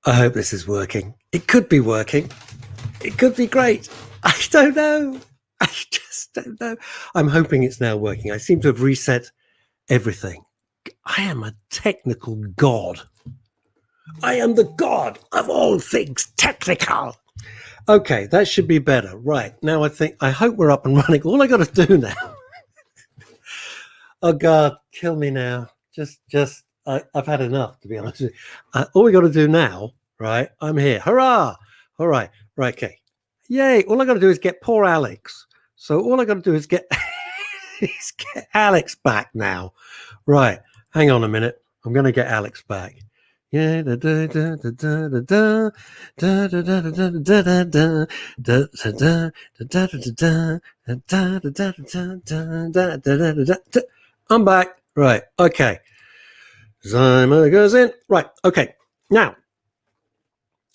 I hope this is working. It could be working. It could be great. I don't know. I just don't know. I'm hoping it's now working. I seem to have reset everything. I am a technical god. I am the god of all things technical. Okay, that should be better. Right, now I hope we're up and running. All I got to do now. Oh God, kill me now. I've had enough, to be honest with you. All we got to do now, right? I'm here. Hurrah! All right, okay. Yay! All I got to do is get poor Alex. So all I got to do is get Alex back now. Right. Hang on a minute. I'm going to get Alex back. Yeah. I'm back. Right. Okay. Zymer goes in. Right. Okay. Now,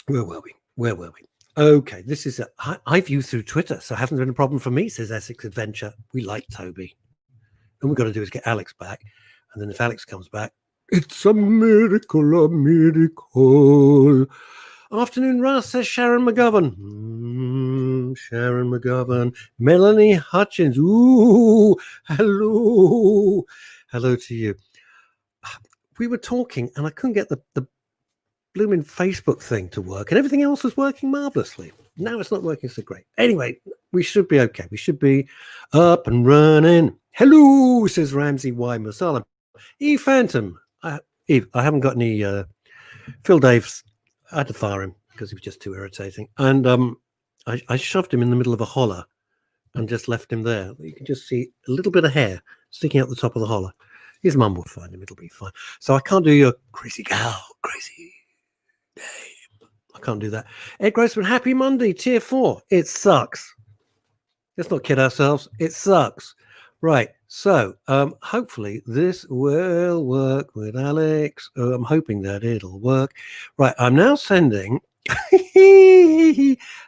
where were we? Okay. This is I view through Twitter, so it hasn't been a problem for me, says Essex Adventure. We like Toby. And we've got to do is get Alex back. And then if Alex comes back, it's a miracle, a miracle. Afternoon, Russ, says Sharon McGovern. Sharon McGovern. Melanie Hutchins. Ooh, hello. Hello to you. We were talking and I couldn't get the blooming Facebook thing to work and everything else was working marvelously. Now it's not working so great. Anyway, we should be okay. We should be up and running. Hello, says Ramsey Y. Masala. E Phantom. Eve, I haven't got any Phil Davis. I had to fire him because he was just too irritating. And I shoved him in the middle of a holler and just left him there. You can just see a little bit of hair sticking out the top of the holler. His mum will find him. It'll be fine. So I can't do your crazy gal, crazy name. I can't do that. Ed Grossman, happy Monday, tier 4. It sucks. Let's not kid ourselves. It sucks. Right. So hopefully this will work with Alex. I'm hoping that it'll work. Right. I'm now sending.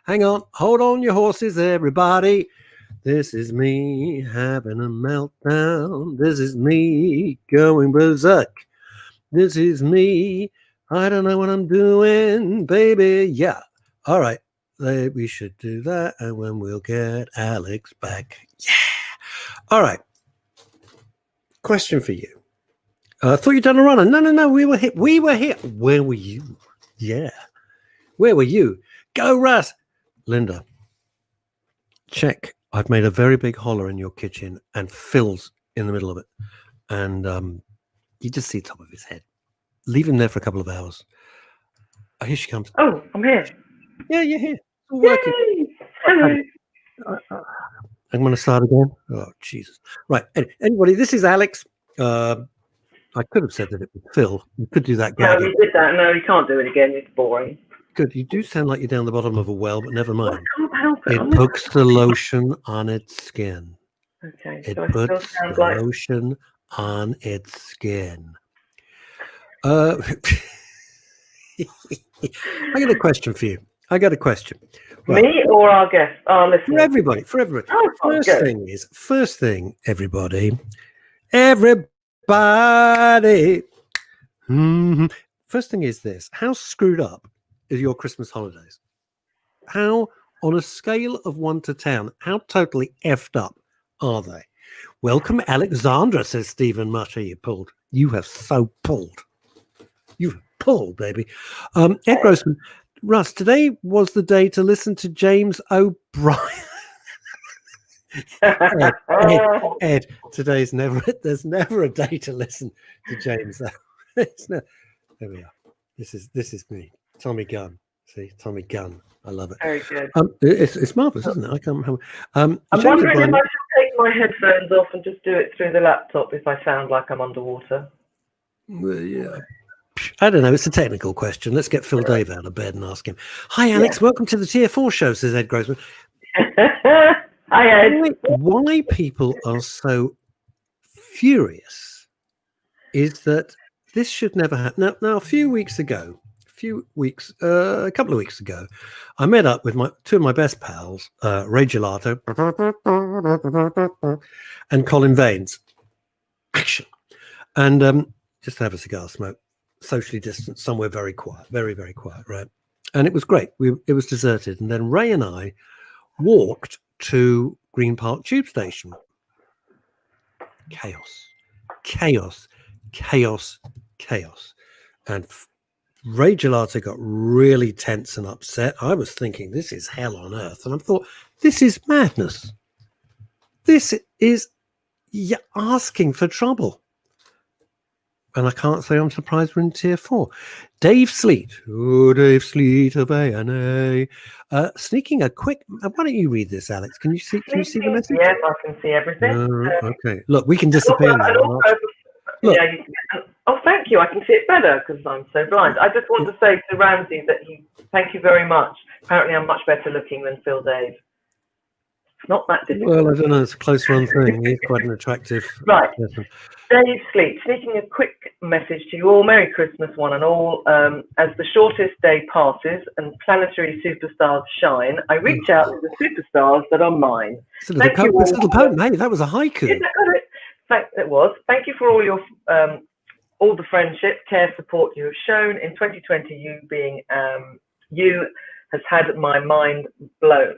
Hang on. Hold on your horses, everybody. This is me having a meltdown. This is me going berserk. This is me. I don't know what I'm doing, baby. Yeah. All right. We should do that. And when we'll get Alex back. Yeah. All right. Question for you. I thought you'd done a runner. No. We were here. Where were you? Yeah. Where were you? Go, Russ. Linda. Check. I've made a very big holler in your kitchen and Phil's in the middle of it. And you just see the top of his head. Leave him there for a couple of hours. Oh, here she comes. Oh, I'm here. Yeah, you're here. It's all working. Yay! Hello. I'm going to start again. Oh, Jesus. Right. Anybody, this is Alex. I could have said that it was Phil. You could do that. No, you did that. No, you can't do it again. It's boring. Good. You do sound like you're down the bottom of a well, but never mind. I can't help it. It puts the lotion on its skin. Okay. It So I puts still sound the like... lotion on its skin. I got a question for you. Right. Me or our guest? Our listeners? For everybody. Oh, First thing, everybody. First thing is this. How screwed up is your Christmas holidays? How, on a scale of 1 to 10, how totally effed up are they? Welcome, Alexandra, says Stephen Mutter. You have so pulled. You've pulled, baby. Ed Grossman. Russ, today was the day to listen to James O'Brien. Ed, there's never a day to listen to James. There we are. This is me, Tommy Gunn. See, Tommy Gunn. I love it. Very good. It's marvelous, isn't it? I can't remember. I'm wondering if I should take my headphones off and just do it through the laptop if I sound like I'm underwater. Yeah. I don't know. It's a technical question. Let's get Phil Dave out of bed and ask him. Hi, Alex. Yeah. Welcome to the Tier 4 show, says Ed Grossman. Hi, Ed. Why people are so furious is that this should never happen. Now, a couple of weeks ago, I met up with two of my best pals, Ray Gelato and Colin Vaines. Action. And just have a cigar smoke. socially distanced, somewhere very quiet, very, very quiet, right? And it was great. It was deserted. And then Ray and I walked to Green Park Tube Station. Chaos, chaos, chaos, chaos. And Ray Gelato got really tense and upset. I was thinking, this is hell on earth. And I thought, this is madness. This is asking for trouble. And I can't say I'm surprised we're in tier 4. Dave Sleet. Oh, Dave Sleet of A&A. Sneaking a quick... why don't you read this, Alex? Can you see the message? Yes, I can see everything. Okay. Look, we can disappear now. Look. Yeah, oh, thank you. I can see it better because I'm so blind. I just want to say to Ramsey that thank you very much. Apparently, I'm much better looking than Phil Dave. It's not that difficult. Well, I don't know. It's a close run thing. He's quite an attractive person. Dave Sleep, sneaking a quick message to you all. Merry Christmas, one and all. As the shortest day passes and planetary superstars shine, I reach out to the superstars that are mine. It's a little poem, hey, that was a haiku. It was. Thank you for all the friendship, care, support you have shown. In 2020, you being you has had my mind blown.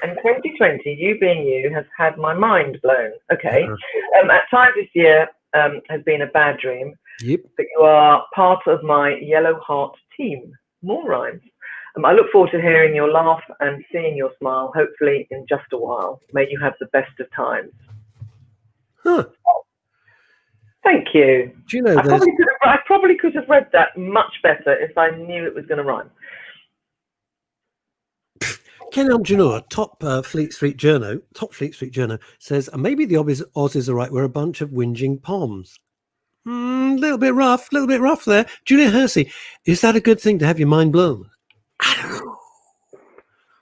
And 2020, you being you, has had my mind blown. Okay. At times this year has been a bad dream. Yep. But you are part of my Yellow Heart team. More rhymes. I look forward to hearing your laugh and seeing your smile, hopefully in just a while. May you have the best of times. Huh. Thank you. Do you know I probably could have read that much better if I knew it was going to rhyme. Ken Aljanor, top Fleet Street Journo, says, maybe the Aussies are right. We're a bunch of whinging poms. A little bit rough there. Julia Hersey, is that a good thing to have your mind blown? I don't know.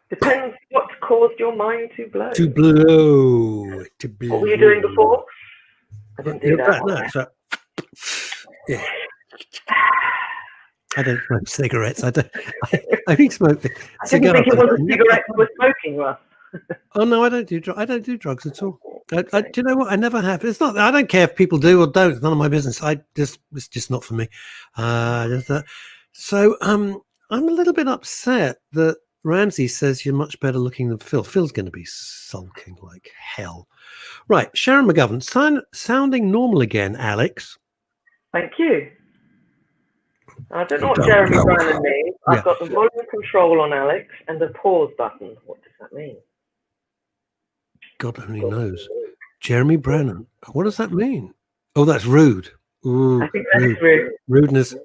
Depends what caused your mind to blow. To blow. What were you doing before? I didn't do that. Yeah. I don't smoke cigarettes. I only smoke the cigar. I didn't think it was a cigarette you were smoking, Russ. Oh no, I don't do drugs at all. Do you know what? I never have. It's not. I don't care if people do or don't. It's none of my business. It's just not for me. So I'm a little bit upset that Ramsey says you're much better looking than Phil. Phil's going to be sulking like hell. Right, Sharon McGovern, sounding normal again, Alex. Thank you. I don't know what Jeremy Brannan means. I've got the volume control on Alex and the pause button. What does that mean? God only knows. Jeremy Brannan. What does that mean? Oh, that's rude. Ooh, I think that's rude. Rudeness.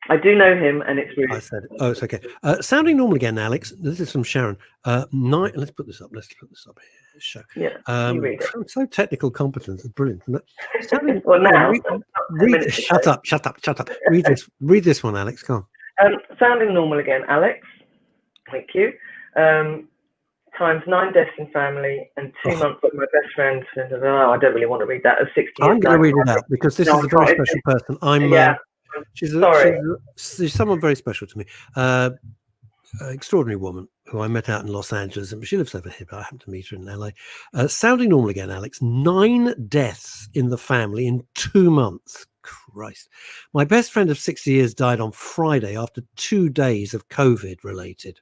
I do know him, and it's rude. I said it. Oh, it's okay. Sounding normal again, Alex. This is from Sharon. Let's put this up. Let's put this up here. Show. Yeah, you read it. I'm so technical competence. It's brilliant. Well, now, shut up. Read this one, Alex. Go on. Sounding normal again, Alex. Thank you. Times 9 deaths in family and 2 months with my best friend. Oh, I don't really want to read that. 60 I'm going to read it out because this is a very special person. She's someone very special to me. Extraordinary woman who I met out in Los Angeles, and she lives over here, but I happened to meet her in LA. Sounding normal again, Alex. 9 deaths in the family in 2 months. Christ. My best friend of 60 years died on Friday after 2 days of COVID related.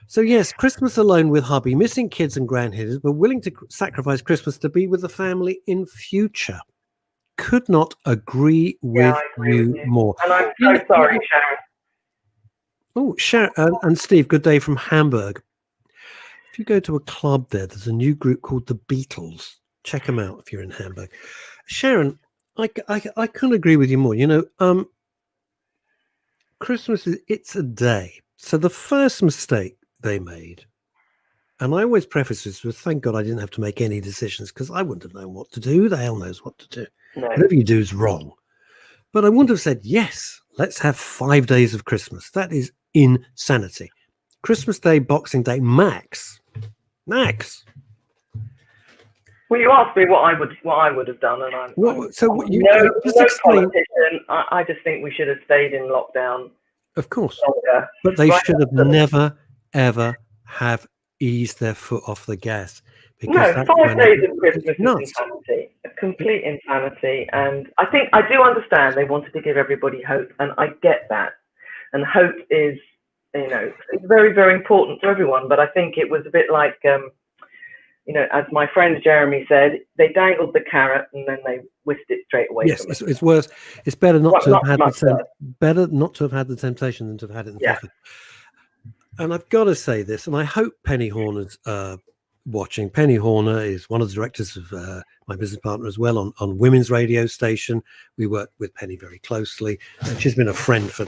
So yes, Christmas alone with hubby, missing kids and grandkids, but willing to sacrifice Christmas to be with the family in future. Could not agree with you more. And I'm so sorry, Sharon. Oh, Sharon and Steve, good day from Hamburg. If you go to a club there's a new group called the Beatles. Check them out if you're in Hamburg. Sharon, I couldn't agree with you more. You know, Christmas it's a day. So the first mistake they made, and I always preface this with thank God I didn't have to make any decisions because I wouldn't have known what to do. Who the hell knows what to do? No. Whatever you do is wrong. But I wouldn't have said, yes, let's have 5 days of Christmas. That is insanity. Christmas Day, Boxing Day, max. Well, you asked me what I would have done, and I'm politician. I just think we should have stayed in lockdown. Of course, longer. But they should have never, ever have eased their foot off the gas because No, that's 5 when days of Christmas it's is nuts. insanity, a complete insanity. And I think I do understand they wanted to give everybody hope, and I get that. And hope is, it's very, very important to everyone. But I think it was a bit like, as my friend Jeremy said, they dangled the carrot and then they whisked it straight away Yes, from us. it's worse. It's better not to have had Much worse. better not to have had the temptation than to have had it in the Yeah. first place. And I've got to say this, and I hope Penny Horner's watching. Penny Horner is one of the directors of my business partner as well on Women's Radio Station. We work with Penny very closely. And she's been a friend for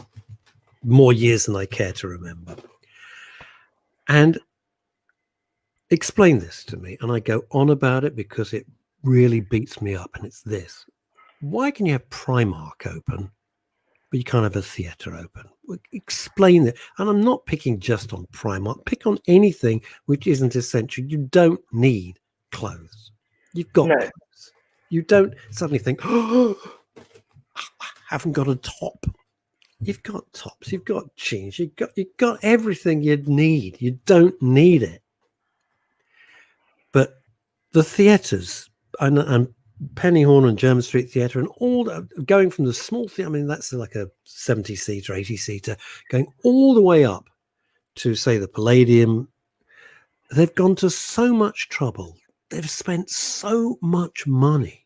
more years than I care to remember. And explain this to me. And I go on about it because it really beats me up. And it's this. Why can you have Primark open, but you can't have a theatre open? Explain it. And I'm not picking just on Primark. Pick on anything which isn't essential. You don't need clothes. You've got clothes. You don't suddenly think, oh, I haven't got a top. You've got tops. You've got jeans. You've got everything you'd need. You don't need it. But the theatres, and Penny Horner and German Street Theatre, and all going from the small theatre, I mean, that's like a 70-seater, 80-seater, going all the way up to, say, the Palladium. They've gone to so much trouble. They've spent so much money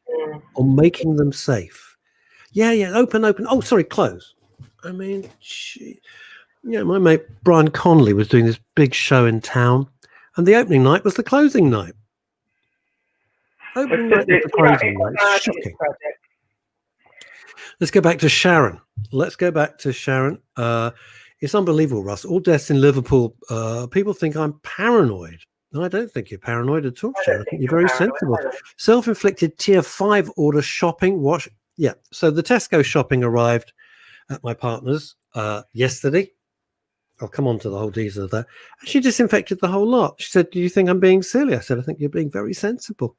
on making them safe. Yeah, open. Oh, sorry, close. I mean, my mate Brian Connolly was doing this big show in town, and the opening night was the closing night. Opening night was the closing night. It's shocking. Let's go back to Sharon. It's unbelievable, Russ. All deaths in Liverpool. People think I'm paranoid. No, I don't think you're paranoid at all, Sharon. I think you're very sensible. Self-inflicted tier 5 order shopping. Watch. Yeah. So the Tesco shopping arrived at my partner's yesterday. I'll come on to the whole details of that. And she disinfected the whole lot. She said, "Do you think I'm being silly?" I said, "I think you're being very sensible."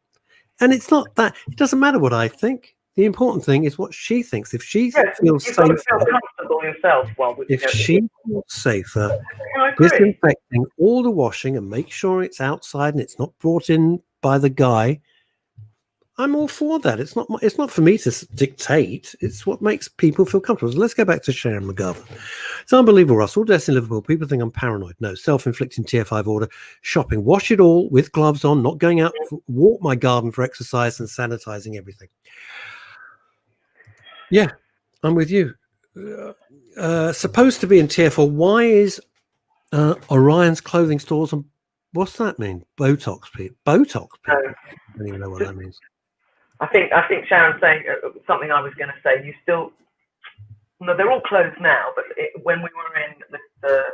And it's not that. It doesn't matter what I think. The important thing is what she thinks. If she feels safer, feel comfortable yourself. If she feels safer, disinfecting all the washing and make sure it's outside and it's not brought in by the guy, I'm all for that. It's not for me to dictate. It's what makes people feel comfortable. So let's go back to Sharon McGovern. It's unbelievable, Russ. All deaths in Liverpool. People think I'm paranoid. No, self-inflicting tier 5 order. Shopping. Wash it all with gloves on. Not going out. Walk my garden for exercise and sanitizing everything. Yeah, I'm with you. Supposed to be in tier 4. Why is Orion's clothing stores and what's that mean? Botox people. Botox people. No. I don't even know what that means. I think Sharon's saying something I was going to say. No, they're all closed now, but when we were in the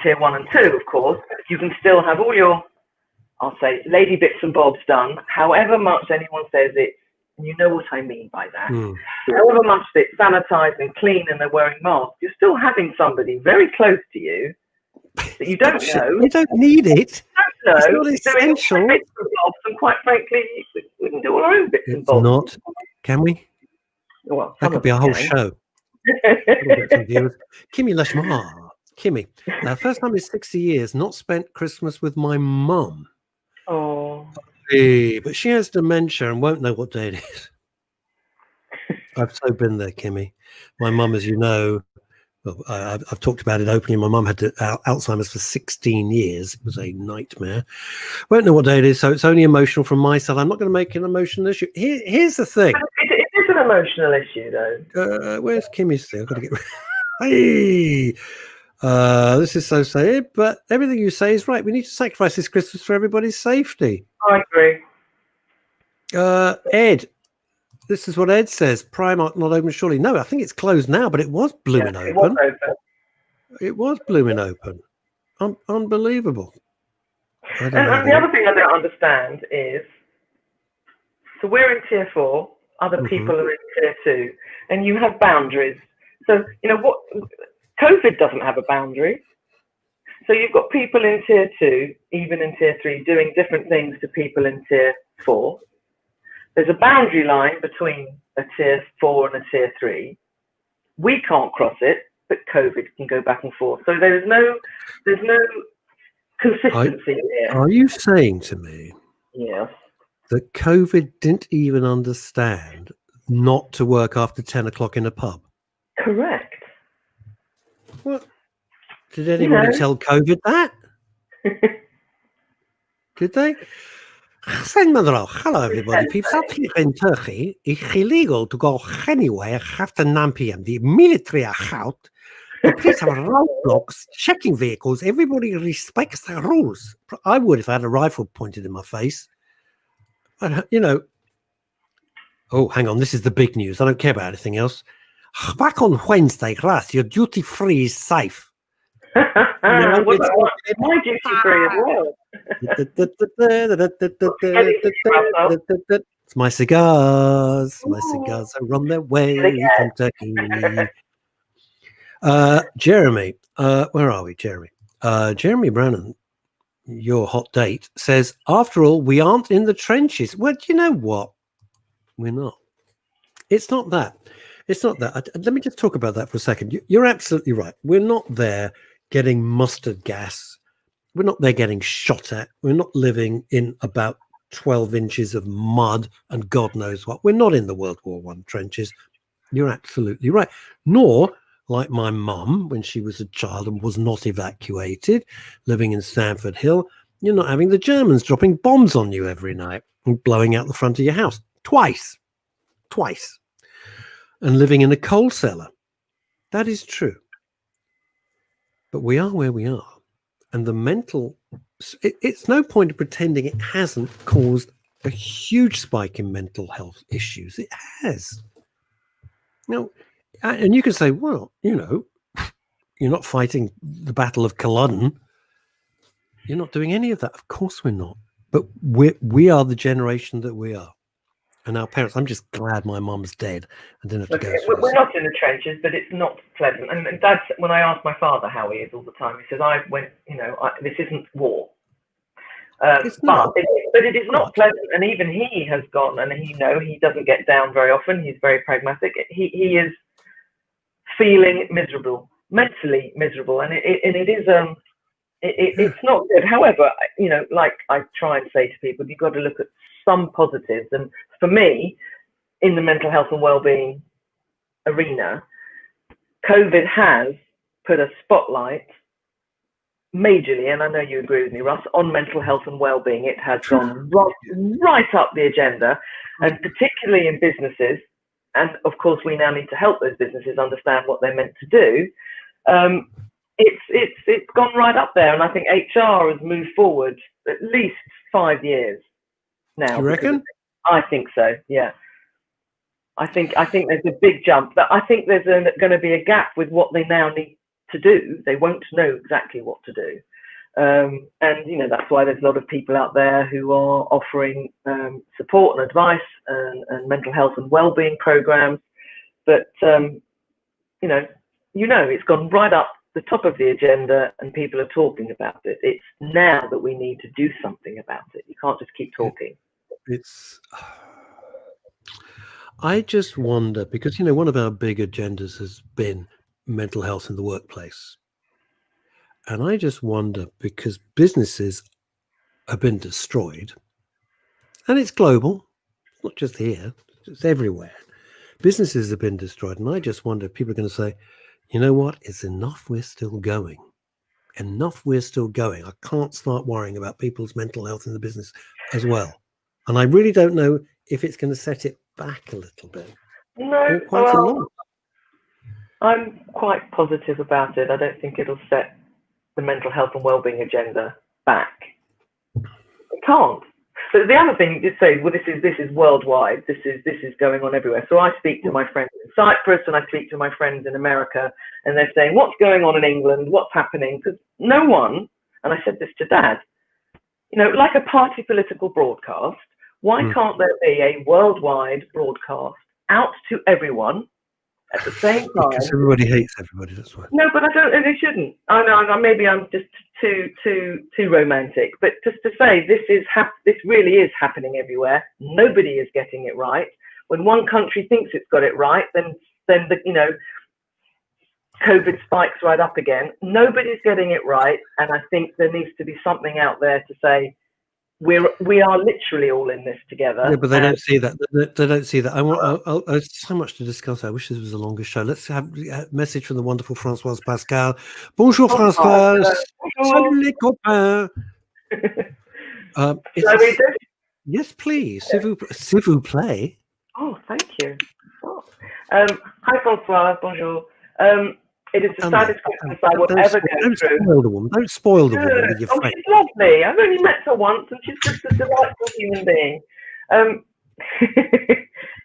tier 1 and 2, of course, you can still have all your, I'll say, lady bits and bobs done. However much anyone says it, and you know what I mean by that. However much it's sanitized and clean and they're wearing masks, you're still having somebody very close to you that you don't know. You don't need it. No, it's not essential. Bits and bobs, and quite frankly, we can do our own bits and It's bobs. not. Can we? Well, that could be a whole show. Kimmy Leshmar. Kimmy. First time in 60 years, not spent Christmas with my mum. Oh. Hey, but she has dementia and won't know what day it is. I've so been there, Kimmy. My mum, as you know, well, I've talked about it openly. My mum had Alzheimer's for 16 years. It was a nightmare. Won't know what day it is, so it's only emotional from my side. I'm not going to make an emotional issue. Here's the thing. It is an emotional issue, though. Where's Kimmy's thing? I've got to get. Hey, this is so sad, but everything you say is right. We need to sacrifice this Christmas for everybody's safety. I agree. Ed. This is what Ed says. Primark not open, surely. No, I think it's closed now, but it was blooming open. It was blooming open. Unbelievable. And the other thing I don't understand is, so we're in tier 4, other people are in tier 2, and you have boundaries. So, what? COVID doesn't have a boundary. So you've got people in tier 2, even in tier 3, doing different things to people in tier 4. There's a boundary line between a tier 4 and a tier 3. We can't cross it, but COVID can go back and forth. So there's no consistency here. Are you saying to me Yes. that COVID didn't even understand not to work after 10 o'clock in a pub. Correct. What? Did anybody tell COVID that? Did they? Hello, everybody. Peeps out here in Turkey. It's illegal to go anywhere after 9 p.m. The military are out. The police have roadblocks, checking vehicles. Everybody respects the rules. I would if I had a rifle pointed in my face. You know. Oh, hang on. This is the big news. I don't care about anything else. Back on Wednesday, Russ, your duty free is safe. My duty free as well. It's my cigars. My cigars are on their way from Turkey. Jeremy, where are we, Jeremy? Jeremy Brannan, your hot date, says, after all, we aren't in the trenches. Well, do you know what? We're not. It's not that. It's not that. Let me just talk about that for a second. You're absolutely right. We're not there getting mustard gas. We're not there getting shot at. We're not living in about 12 inches of mud and God knows what. We're not in the World War I trenches. You're absolutely right. Nor, like my mum, when she was a child and was not evacuated, living in Stamford Hill, you're not having the Germans dropping bombs on you every night and blowing out the front of your house. Twice. And living in a coal cellar. That is true. But we are where we are. And the mental, it's no point of pretending it hasn't caused a huge spike in mental health issues. It has. Now, and you can say, well, you know, you're not fighting the Battle of Culloden. You're not doing any of that. Of course we're not. But we are the generation that we are. And our parents, I'm just glad my mum's dead and didn't have to go through this. We're not in the trenches, but it's not pleasant. And Dad, when I ask my father how he is all the time, he says, this isn't war. But it is not pleasant. And even he has gone, and he doesn't get down very often. He's very pragmatic. He is feeling miserable, mentally miserable. And it's not good. However, like I try and say to people, you've got to look at some positives. And for me, in the mental health and well-being arena, COVID has put a spotlight majorly, and I know you agree with me, Russ, on mental health and well-being. It has gone right up the agenda, and particularly in businesses. And of course, we now need to help those businesses understand what they're meant to do. It's gone right up there, and I think HR has moved forward at least 5 years now. You reckon? I think so. Yeah. I think there's a big jump. But I think there's going to be a gap with what they now need to do. They won't know exactly what to do, and that's why there's a lot of people out there who are offering support and advice and mental health and well-being programs. But it's gone right up the top of the agenda, and people are talking about it. It's now that we need to do something about it. You can't just keep talking. I just wonder, because one of our big agendas has been mental health in the workplace, and I just wonder, because businesses have been destroyed, and it's global, not just here, it's everywhere. Businesses have been destroyed, and I just wonder if people are going to say, you know what, it's enough, we're still going. I can't start worrying about people's mental health in the business as well. And I really don't know if it's going to set it back a little bit. No, quite a lot. I'm quite positive about it. I don't think it'll set the mental health and well-being agenda back. It can't. But the other thing you say, well, this is worldwide. This is going on everywhere. So I speak to my friends in Cyprus and I speak to my friends in America, and they're saying, what's going on in England? What's happening? Because no one, and I said this to Dad, like a party political broadcast, why can't there be a worldwide broadcast out to everyone at the same time? Because everybody hates everybody, that's why. No, but I don't, and they shouldn't. I know, maybe I'm just too romantic, but just to say this really is happening everywhere. Nobody is getting it right. When one country thinks it's got it right, then COVID spikes right up again. Nobody's getting it right, and I think there needs to be something out there to say, we are literally all in this together. Yeah, but they don't see that. They don't see that. There's so much to discuss. I wish this was a longer show. Let's have a message from the wonderful Françoise Pascal. Bonjour, Françoise. Salut les copains. Yes, please. S'il vous plaît. Oh, thank you. Oh. Hi, Françoise. Bonjour. It is the saddest Christmas I will ever go through. Don't spoil the woman with your face. She's lovely. I've only met her once, and she's just a delightful human being.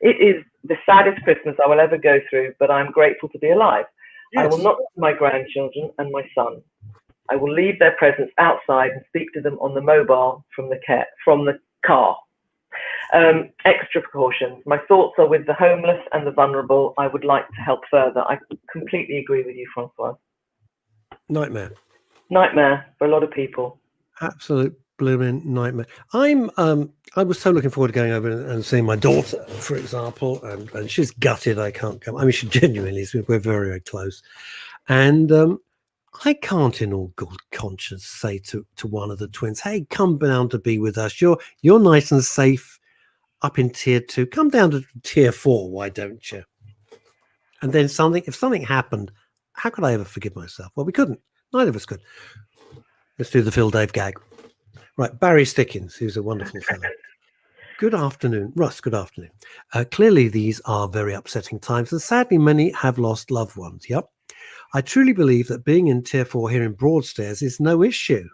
It is the saddest Christmas I will ever go through, but I'm grateful to be alive. Yes. I will not see my grandchildren and my son. I will leave their presents outside and speak to them on the mobile from the car. Extra precautions. My thoughts are with the homeless and the vulnerable. I would like to help further. I completely agree with you, François. Nightmare for a lot of people. Absolute blooming nightmare. I was so looking forward to going over and seeing my daughter, for example, and she's gutted I can't come. I mean, she genuinely is. We're very, very close, and I can't, in all good conscience, say to one of the twins, "Hey, come down to be with us. You're nice and safe up in tier 2. Come down to tier 4. Why don't you?" And then if something happened, how could I ever forgive myself? Well, we couldn't. Neither of us could. Let's do the Phil Dave gag. Right, Barry Stickins, who's a wonderful fellow. Good afternoon, Russ. Good afternoon. Clearly, these are very upsetting times, and sadly, many have lost loved ones. Yep. I truly believe that being in tier 4 here in Broadstairs is no issue.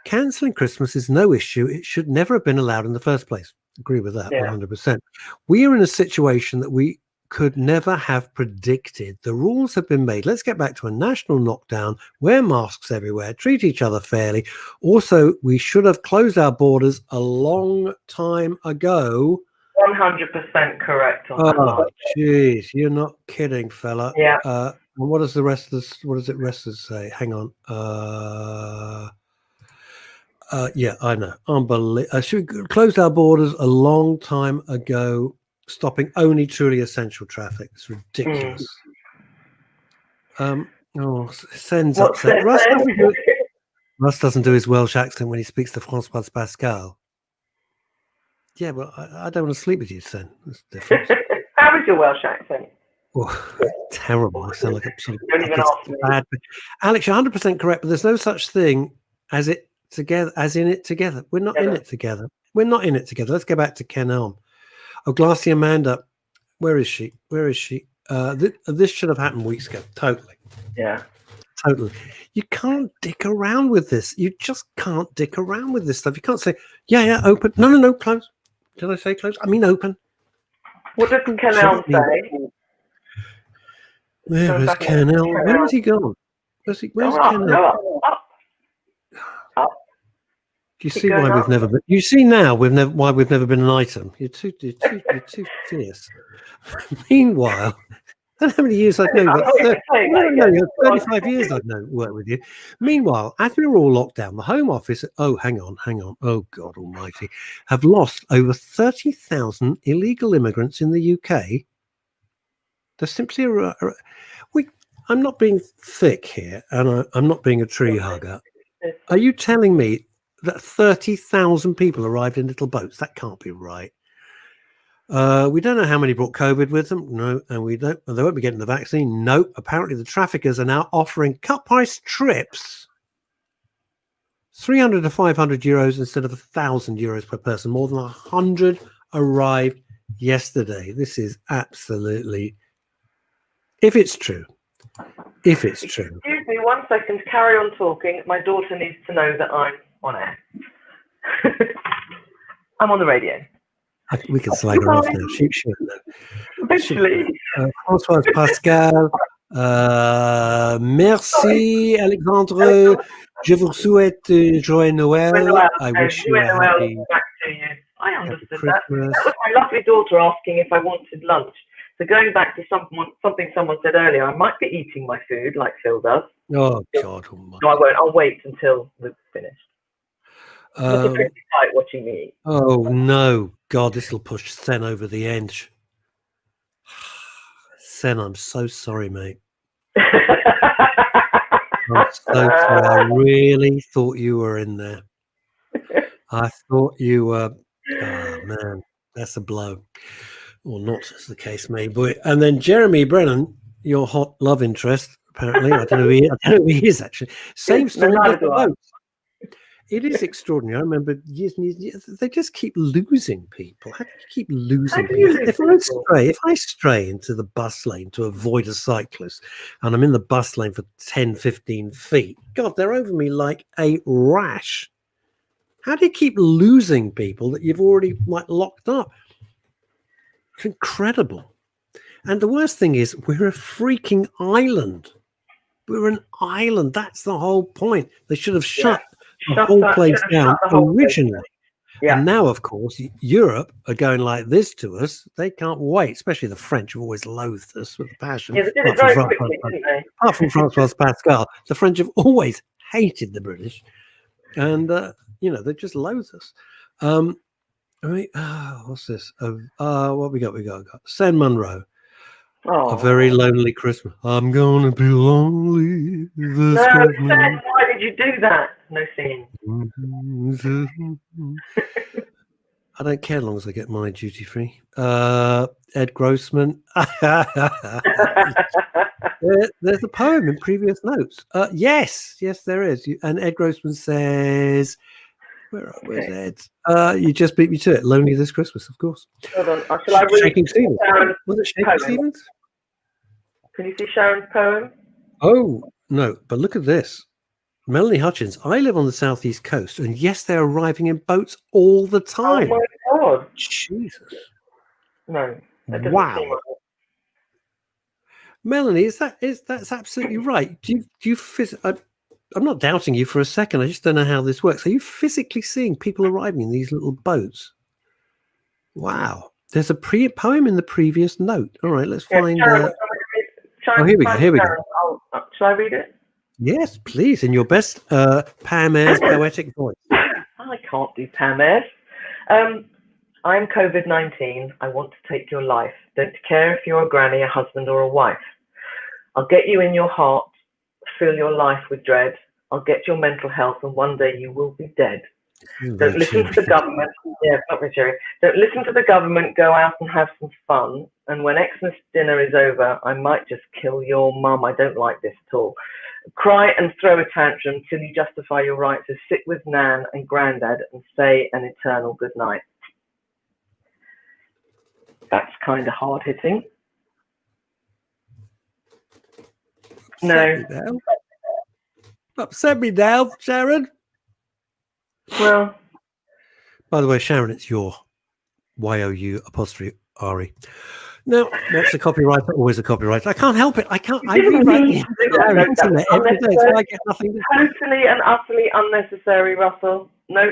Cancelling Christmas is no issue. It should never have been allowed in the first place. Agree with that, 100%. We are in a situation that we could never have predicted. The rules have been made. Let's get back to a national knockdown, wear masks everywhere, treat each other fairly. Also, we should have closed our borders a long time ago. 100% correct on that. Oh, jeez, you're not kidding, fella. Yeah. And what does the rest of this? What does it rest of say? Hang on. Yeah, I know. Unbelievable. Should we closed our borders a long time ago, stopping only truly essential traffic? It's ridiculous. Sends upset. Russ doesn't do his Welsh accent when he speaks to Françoise Pascal. Yeah, well, I don't want to sleep with you, Sen. That's different. How is your Welsh accent? Oh, terrible. I sound like a sort of don't even ask me. bad. Alex, you're 100% correct, but there's no such thing as it together, as in it together. We're not in it together. We're not in it together. Let's go back to Ken Elm. Oh, Glassy Amanda, where is she? Where is she? This should have happened weeks ago. Totally. Yeah. Totally. You can't dick around with this. You just can't dick around with this stuff. You can't say, yeah, open. No, close. Did I say close? I mean open. What did Ken Elm say? Where is Ken Elm? Where has he gone? Where's Ken Elm? Up. Do you see why we've never been? You see now why we've never been an item. You're too fierce. Meanwhile, I don't know how many years I've known you. 35 years I've worked with you. Meanwhile, as we were all locked down, the Home Office, hang on. Oh, God almighty, have lost over 30,000 illegal immigrants in the UK. There's simply I'm not being thick here, and I'm not being a tree hugger. Are you telling me that 30,000 people arrived in little boats? That can't be right. We don't know how many brought COVID with them. No, and they won't be getting the vaccine. No, apparently the traffickers are now offering cut price trips, 300 to 500 euros instead of 1,000 euros per person. More than 100 arrived yesterday. This is absolutely, if it's true. Excuse me 1 second, carry on talking. My daughter needs to know that I'm on air. I'm on the radio. We can slag her off now. She should know. Eventually. Françoise Pascal, merci Alexandre. Je vous souhaite joyeux Noël. I wish you a happy, back to you. I understood that. That was my lovely daughter asking if I wanted lunch. So going back to something someone said earlier, I might be eating my food like Phil does. Oh, God almighty. No, I won't. I'll wait until we've finished. Pretty tight watching me eat. Oh, no. God, this will push Sen over the edge. Sen, I'm so sorry, mate. I'm so sorry. I really thought you were in there. I thought you were. Oh man, that's a blow, or not, as the case may be. And then Jeremy Brennan, your hot love interest, apparently. I don't know who he is actually. Same No, story neither with the do I. boat. It is extraordinary. I remember years and years. They just keep losing people. How do you keep losing How do you people? lose people? If I stray into the bus lane to avoid a cyclist, and I'm in the bus lane for 10, 15 feet, God, they're over me like a rash. How do you keep losing people that you've already like locked up? It's incredible. And the worst thing is, we're a freaking island. We're an island. That's the whole point. They should have shut the whole place down originally. Yeah. And now, of course, Europe are going like this to us. They can't wait, especially the French have always loathed us with a passion. Yeah, they did it very quickly, didn't they? Apart from Francois Pascal, the French have always hated the British. And, they just loathe us. What's this? What we got? We got Sam Munro. Oh. A very lonely Christmas. I'm gonna be lonely this Christmas. Sam, why did you do that? No singing. I don't care as long as I get my duty free. Ed Grossman. There's a poem in previous notes. Yes, there is. And Ed Grossman says, where's Ed? You just beat me to it. Lonely this Christmas, of course. Hold on. Shall I read Shaking Stevens. Was it Shaking Stevens? Can you see Sharon's poem? Oh, no. But look at this. Melanie Hutchins. I live on the southeast coast, and yes, they're arriving in boats all the time. Oh, my God. Jesus. No. Wow. Melanie, that's absolutely right. Do you I'm not doubting you for a second. I just don't know how this works. Are you physically seeing people arriving in these little boats? Wow. There's a poem in the previous note. All right, let's find. Here we go. Shall I read it? Yes, please, in your best Pam Ayres poetic voice. I can't do Pam Ayres. I'm COVID-19. I want to take your life. Don't care if you're a granny, a husband, or a wife. I'll get you in your heart, fill your life with dread. I'll get your mental health, and one day you will be dead. Don't listen to the government. Yeah, not very cheery. Don't listen to the government. Go out and have some fun. And when Xmas dinner is over, I might just kill your mum. I don't like this at all. Cry and throw a tantrum till you justify your right to sit with Nan and Grandad and say an eternal good night. That's kind of hard hitting. No. Upset me now, Sharon. Well, by the way, Sharon, it's your YOU''RE. Now, what's a copywriter? Always a copywriter. I can't help it. I rewrite the internet every day, so I get nothing. Totally and utterly unnecessary, Russell. No.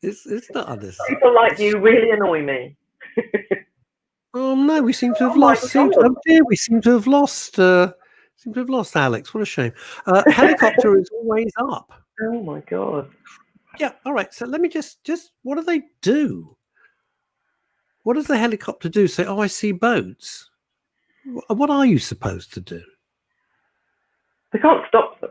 It's not unnecessary. People like you really annoy me. Oh no, we seem to have lost. We seem to have lost. Alex. What a shame. Helicopter is always up. Oh my God. Yeah. All right. So let me just. What do they do? What does the helicopter do? Say, oh, I see boats. What are you supposed to do? They can't stop them.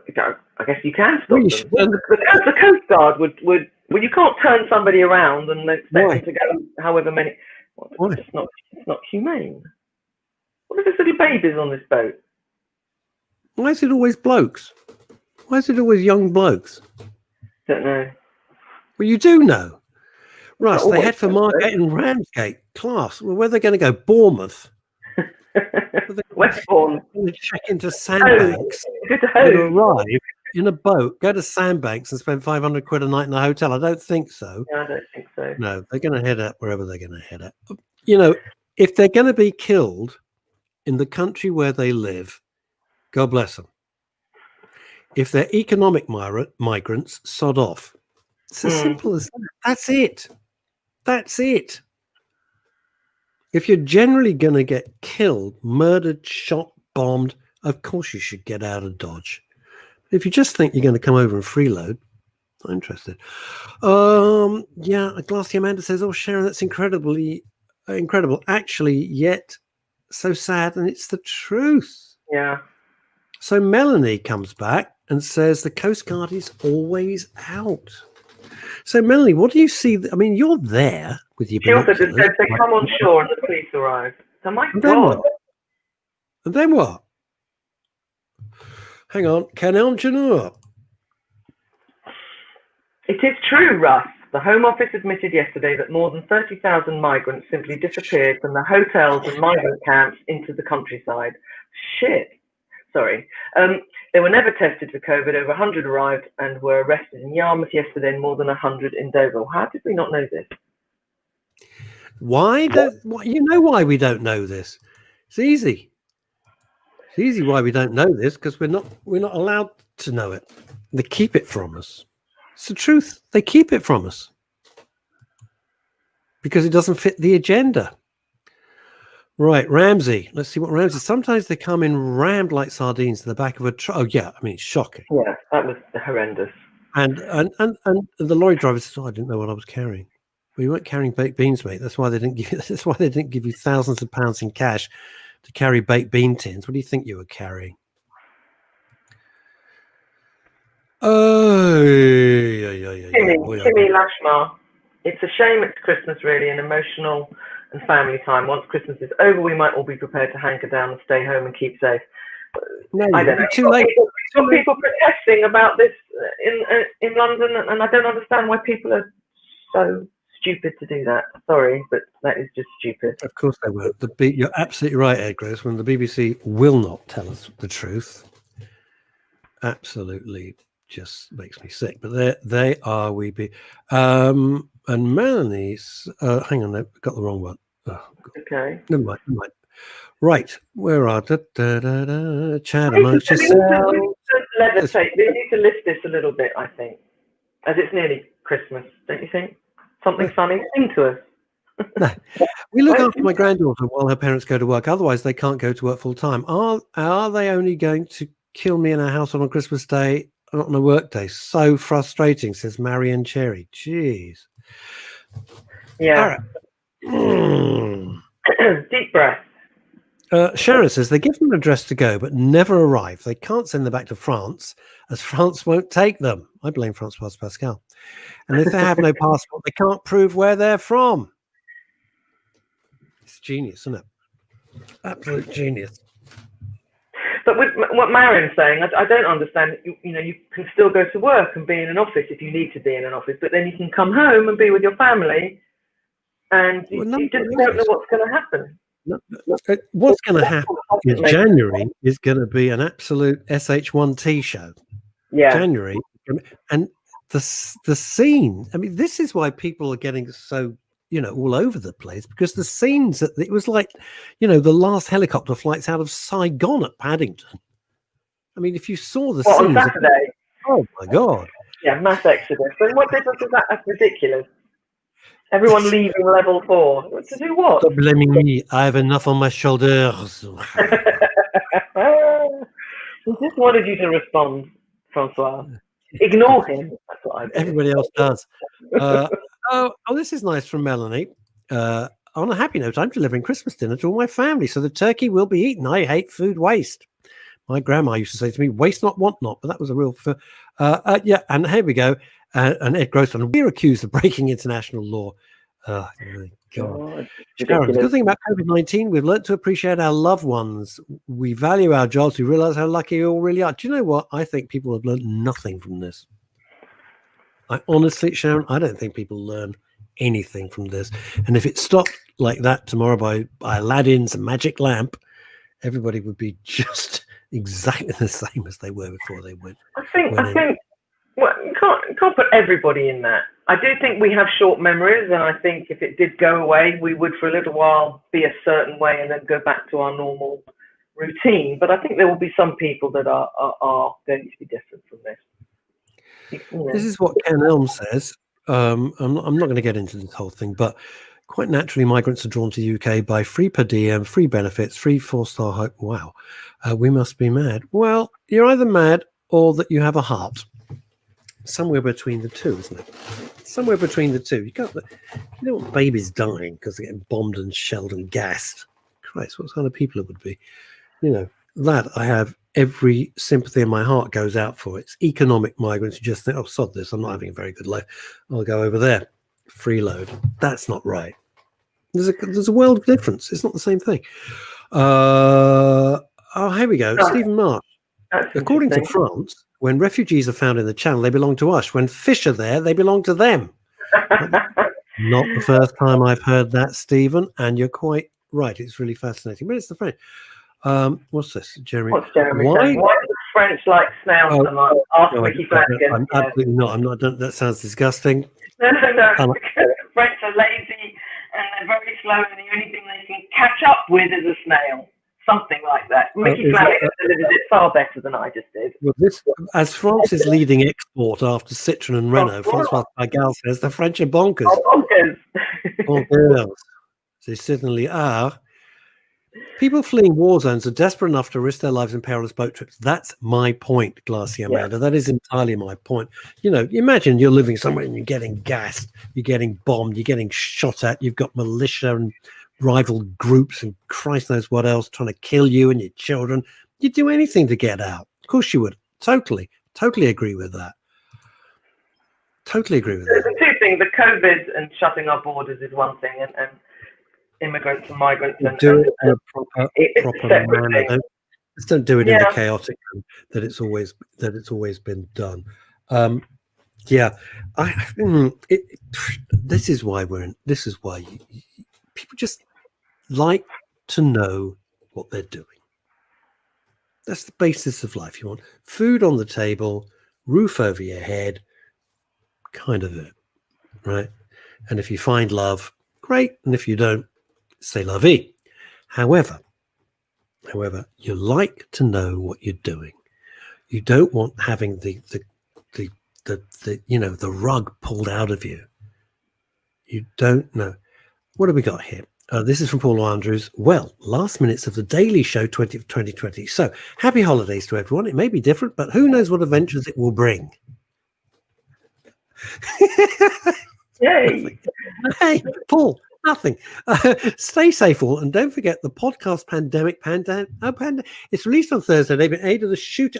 I guess you can stop them. The Coast Guard would. Well, you can't turn somebody around and expect them to go however many. Why? It's not humane. What if there's little babies on this boat? Why is it always blokes? Why is it always young blokes? Don't know. Well, you do know. Russ, they head for Margate and Ramsgate. Class. Well, where are they going to go? Bournemouth. Westbourne. They check into Sandbanks. Arrive in a boat, go to Sandbanks and spend 500 quid a night in a hotel. I don't think so. No, I don't think so. No, they're going to head out wherever they're going to head out. You know, if they're going to be killed in the country where they live, God bless them. If they're economic migrants, sod off. It's as simple as that. That's it. That's it. If you're generally going to get killed, murdered, shot, bombed, of course you should get out of Dodge. If you just think you're going to come over and freeload, not interested. Yeah, Glassy Amanda says, oh, Sharon, that's incredible. Actually, yet so sad, and it's the truth. Yeah. So Melanie comes back and says the Coast Guard is always out. So, Melanie, what do you see? I mean, you're there with your She also binoculars. just said they come on shore and the police arrive. So my And then God. what? And then what? Hang on. Quel ingénieur? It is true, Russ. The Home Office admitted yesterday that more than 30,000 migrants simply disappeared from the hotels and migrant camps into the countryside. Shit. Sorry. They were never tested for COVID. Over 100 arrived and were arrested in Yarmouth yesterday and more than 100 in Deauville. How did we not know this? Why? You know why we don't know this? It's easy. It's easy why we don't know this, because we're not allowed to know it. They keep it from us. It's the truth. They keep it from us because it doesn't fit the agenda. Right, Ramsey. Let's see what Ramsey. Sometimes they come in rammed like sardines in the back of a truck. Oh yeah, I mean, it's shocking. Yeah, that was horrendous. And the lorry driver says, "Oh, I didn't know what I was carrying." Well, you weren't carrying baked beans, mate. That's why they didn't give you. That's why they didn't give you thousands of pounds in cash to carry baked bean tins. What do you think you were carrying? Oh, Timmy Lashmar. It's a shame it's Christmas, really, and emotional and family time. Once Christmas is over, we might all be prepared to hanker down and stay home and keep safe. No, I don't know. too late. People protesting about this in London, and I don't understand why people are so stupid to do that. Sorry, but that is just stupid. Of course they were. You're absolutely right, Ed Gross. When the BBC will not tell us the truth, absolutely just makes me sick. But they are and Melanie's. Hang on, I got the wrong one. Oh, okay. Never mind. Right, where are chat amongst We yourselves? need to lift this a little bit, I think, as it's nearly Christmas, don't you think? Something funny, sing to us. We look after my granddaughter while her parents go to work. Otherwise, they can't go to work full time. Are they only going to kill me in our house on Christmas Day, not on a work day? So frustrating, says Marion Cherry. Jeez. Yeah. Deep breath. Sharon says they give them an address to go, but never arrive. They can't send them back to France, as France won't take them. I blame Françoise Pascal. And if they have no passport, they can't prove where they're from. It's genius, isn't it? Absolute genius. But with what Marion's saying, I don't understand. You know, you can still go to work and be in an office if you need to be in an office, but then you can come home and be with your family, and you just don't know what's going to happen. What's going to happen is January is going to be an absolute SH1T show. Yeah. January. And the scene, I mean, this is why people are getting so, all over the place, because the scenes, it was like, the last helicopter flights out of Saigon at Paddington. I mean, if you saw the scenes. On Saturday? Oh, my God. Yeah, mass exodus. And what difference is that? That's ridiculous. Everyone leaving level 4. To do what? Stop blaming me. I have enough on my shoulders. He just wanted you to respond, Francois. Ignore him. That's what I do. Everybody else does. This is nice from Melanie. On a happy note, I'm delivering Christmas dinner to all my family, so the turkey will be eaten. I hate food waste. My grandma used to say to me, waste not, want not, but that was a real... yeah, and here we go. And Ed Grossman, we're accused of breaking international law. Oh, my God. Sharon, the good thing about COVID-19, we've learned to appreciate our loved ones. We value our jobs. We realize how lucky we all really are. Do you know what? I think people have learned nothing from this. I honestly, Sharon, I don't think people learn anything from this. And if it stopped like that tomorrow by Aladdin's magic lamp, everybody would be just exactly the same as they were before they went. I think well, you can't put everybody in that. I do think we have short memories, and I think if it did go away, we would for a little while be a certain way and then go back to our normal routine. But I think there will be some people that are going to be different from this. This is what Ken Elm says. I'm not going to get into this whole thing, but quite naturally, migrants are drawn to the UK by free per diem, free benefits, free 4-star hope. Wow, we must be mad. Well, you're either mad or that you have a heart. Somewhere between the two, isn't it? Somewhere between the two. You don't want babies dying because they're getting bombed and shelled and gassed. Christ, what kind of people it would be? That I have every sympathy in my heart goes out for. It's economic migrants who just think, oh, sod this, I'm not having a very good life, I'll go over there, freeload. That's not right. There's a world of difference. It's not the same thing. Here we go. Stephen Marsh. According to France, when refugees are found in the Channel, they belong to us. When fish are there, they belong to them. Not the first time I've heard that, Stephen, and you're quite right. It's really fascinating. But it's the French. What's this, Jeremy? What's Jeremy saying? Why do the French like snails so much? Ask Ricky Flanagan. I'm absolutely not. I'm not. That sounds disgusting. No. French are lazy and they're very slow, and the only thing they can catch up with is a snail. Something like that. Mickey Flanagan delivered it far better than I just did. Well, as France's leading export after Citroën and Renault, François Pagel says the French are bonkers. Bonkers. Bonkers. They certainly are. People fleeing war zones are desperate enough to risk their lives in perilous boat trips. That's my point, Glassy Amanda. Yeah. That is entirely my point. Imagine you're living somewhere and you're getting gassed, you're getting bombed, you're getting shot at, you've got militia and rival groups and Christ knows what else trying to kill you and your children. You'd do anything to get out. Of course you would. Totally agree with that. Totally agree with that. The two things, the COVID and shutting our borders is one thing, and immigrants and migrants. Do it in a proper manner. Just don't do it in the chaotic that it's always been done. This is why people just like to know what they're doing. That's the basis of life. You want food on the table, roof over your head, kind of it, right? And if you find love, great. And if you don't, c'est la vie. However, you like to know what you're doing. You don't want having the rug pulled out of you. You don't know. What have we got here? This is from Paul Andrews. Well, last minutes of the Daily Show 2020. So happy holidays to everyone. It may be different, but who knows what adventures it will bring. Yay. Hey, Paul, nothing. Stay safe all, and don't forget the podcast Pandemic. It's released on Thursday. They've been aided the Shooting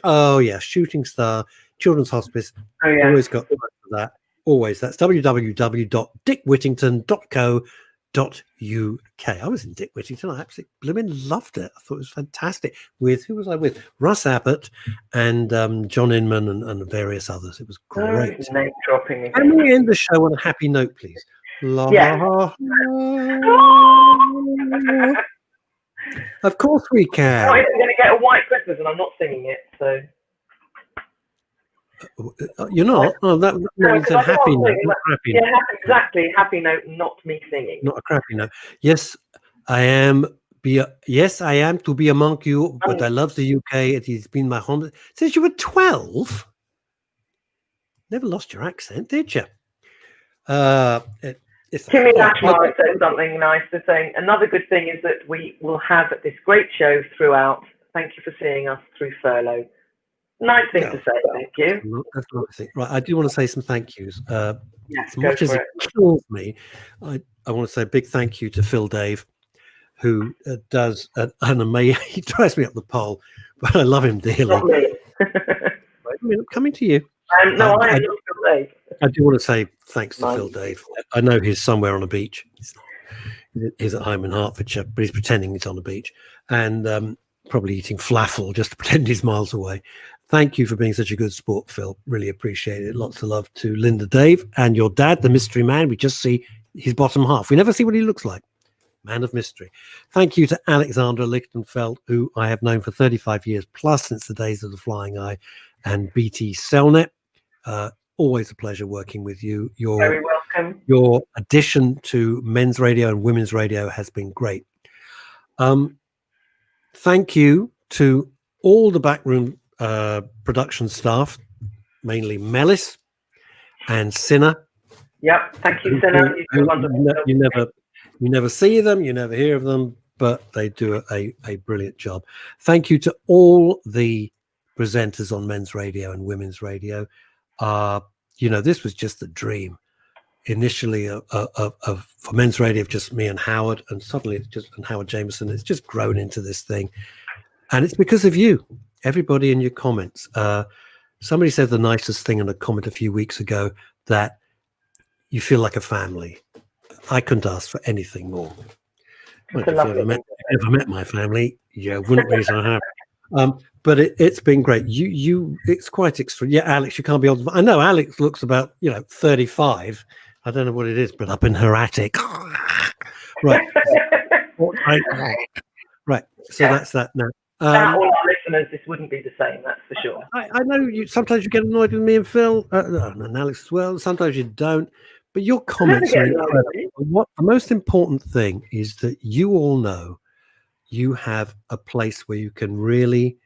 Star Children's Hospice. Oh, yeah. Always got that. Always. That's www.dickwhittington.co.uk. I was in Dick Whittington. I absolutely blooming loved it. I thought it was fantastic. Who was I with? Russ Abbott and John Inman and various others. It was great. Name dropping. Can we end the show on a happy note, please? Of course we can. I'm going to get a white Christmas, and I'm not singing it. So you're not. Oh, that means a happy note, not crappy note. Yeah, exactly. Happy note, not me singing. Not a crappy note. Yes, I am. Yes, I am to be among you, but I love the UK. It has been my home since you were 12. Never lost your accent, did you? Timmy Lashmar said something nice. They're saying another good thing is that we will have this great show throughout. Thank you for seeing us through furlough. Nice thing to say, thank you. That's a lovely thing. Right, I do want to say some thank yous. Yes, as much as it kills me, I want to say a big thank you to Phil Dave, who does an amazing. He drives me up the pole, but I love him dearly. Not me. Coming to you. No, I am not Phil Dave. I do want to say thanks to Phil Dave. I know he's somewhere on a beach. He's at home in Hertfordshire, but he's pretending he's on the beach and probably eating falafel just to pretend he's miles away. Thank you for being such a good sport, Phil. Really appreciate it. Lots of love to Linda Dave and your dad, the mystery man. We just see his bottom half. We never see what he looks like. Man of mystery. Thank you to Alexandra Lichtenfeld, who I have known for 35 years plus, since the days of the Flying Eye and BT Cellnet. Always a pleasure working with you. Very welcome. Your addition to men's radio and women's radio has been great. Thank you to all the backroom production staff, mainly Melis and Sinner. Yep, thank you, Sinner. You never see them, you never hear of them, but they do a brilliant job. Thank you to all the presenters on men's radio and women's radio. This was just a dream. Initially, for men's radio, just me and Howard, and suddenly and Howard Jameson. It's just grown into this thing. And it's because of you, everybody in your comments. Somebody said the nicest thing in a comment a few weeks ago, that you feel like a family. I couldn't ask for anything more. Well, if you ever met my family, you wouldn't be so happy. But it's been great. It's quite extreme. Yeah, Alex, you can't be on. I know Alex looks about 35. I don't know what it is, but up in her attic. Right. Right. So that's that now. All our listeners, this wouldn't be the same, that's for sure. I know sometimes you get annoyed with me and Phil, and Alex as well. Sometimes you don't. But your comments are incredible. What the most important thing is that you all know you have a place where you can really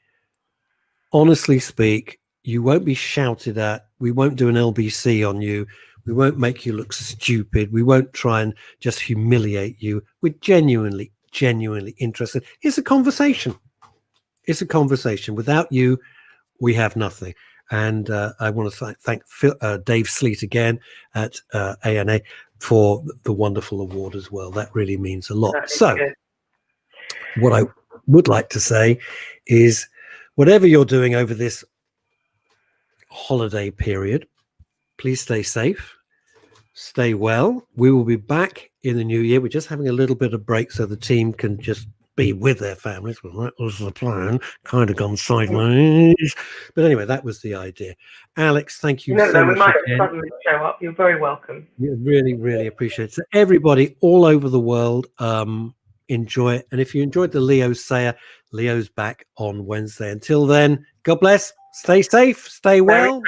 honestly speak. You won't be shouted at. We won't do an LBC on you. We won't make you look stupid. We won't try and just humiliate you. We're genuinely interested. It's a conversation. It's a conversation. Without you, we have nothing. And I want to thank Dave Sleet again at ANA for the wonderful award as well. That really means a lot. So what I would like to say is, whatever you're doing over this holiday period, please stay safe, stay well. We will be back in the new year. We're just having a little bit of break so the team can just be with their families. Well, that was the plan. Kind of gone sideways. But anyway, that was the idea. Alex, thank you so much. We might suddenly show up. You're very welcome. You really appreciate it. So everybody all over the world, enjoy it. And if you enjoyed the Leo Sayer, Leo's back on Wednesday. Until then, God bless. Stay safe. Stay well.